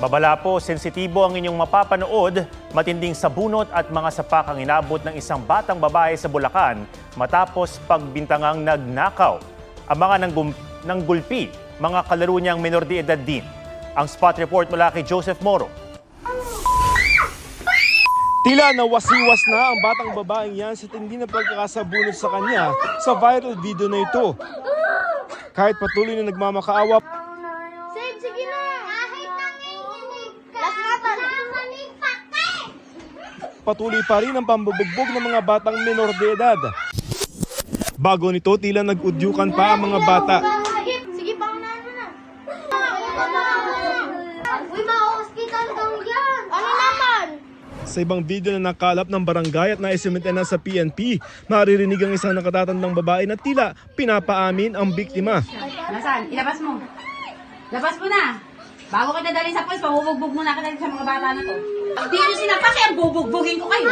Babala po, sensitibo ang inyong mapapanood, matinding sabunot at mga sapak ang inabot ng isang batang babae sa Bulacan matapos pagbintangang nagnakaw. Ang mga nanggulpi, mga kalaro niyang menor de edad din. Ang spot report mula kay Joseph Moro. Tila nawasiwas na ang batang babaeng yan sa tindi na pagkakasabunot sa kanya sa viral video na ito. Kahit patuloy na nagmamakaawa, Sige na! Kahit patuloy pa rin ang pambubugbog ng mga batang menor de edad. Bago nito, tila nag-udyukan pa ang mga bata. Sige pa, na. Uy, ma-hospital daw yan! Ano naman? Sa ibang video na nakalap ng barangay at naisimentan na sa PNP, maririnig ang isang nakatatandang babae na tila pinapaamin ang biktima. Nasaan? Ilabas mo. Labas mo na. Bago kita dalhin sa pulis, pabubugbog mo na kita sa mga bata na to. Hindi nyo sinampas yan, bubugbugin ko kayo.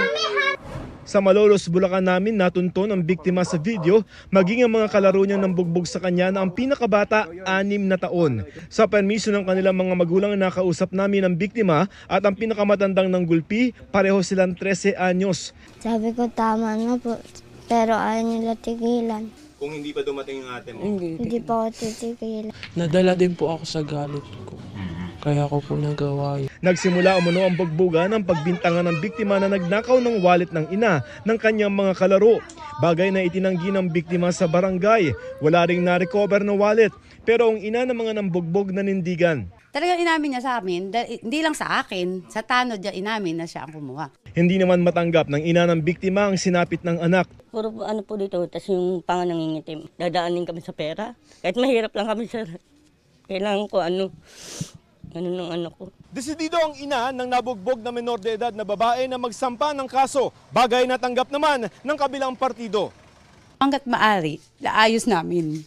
Sa Malolos, Bulacan namin natunton ang biktima sa video, maging ang mga kalaro niya ng bugbog sa kanya na ang pinakabata, 6 na taon. Sa permiso ng kanilang mga magulang, nakausap namin ang biktima at ang pinakamatandang ng gulpi, pareho silang 13 anyos. Sabi ko tama na po, pero ayaw nila tigilan. Kung hindi pa dumating ang ate mo? Hindi pa ako titigilan. Nadala din po ako sa galit ko. Kaya ko po nagawa yun. Nagsimula umano ang bugbugan ng pagbintangan ng biktima na nagnakaw ng wallet ng ina ng kanyang mga kalaro. Bagay na itinanggi ng biktima sa barangay. Wala ring na-recover na wallet. Pero ang ina ng mga nambugbog nanindigan. Talagang inamin niya sa amin, hindi lang sa akin, sa tanod niya inamin na siya ang kumuha. Hindi naman matanggap ng ina ng biktima ang sinapit ng anak. Puro ano po dito, tas yung panga nangingitim. Dadaanin kami sa pera. Kahit mahirap lang kami, sir. Kailangan ko ano ng anak ko. Desidido ang ina ng nabugbog na menor de edad na babae na magsampa ng kaso. Bagay na tanggap naman ng kabilang partido. Hanggat maaari, naayos namin.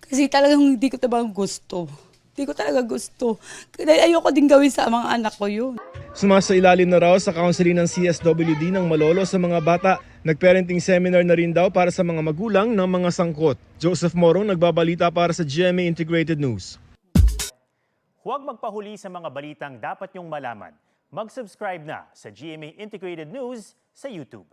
Kasi talagang hindi ko talagang gusto. Hindi ko talaga gusto. Kaya ayoko din gawin sa mga anak ko yun. Sumasailalim na raw sa counseling ng CSWD ng Malolo sa mga bata. Nagparenting seminar na rin daw para sa mga magulang ng mga sangkot. Joseph Morong, nagbabalita para sa GMA Integrated News. Huwag magpahuli sa mga balitang dapat niyong malaman. Mag-subscribe na sa GMA Integrated News sa YouTube.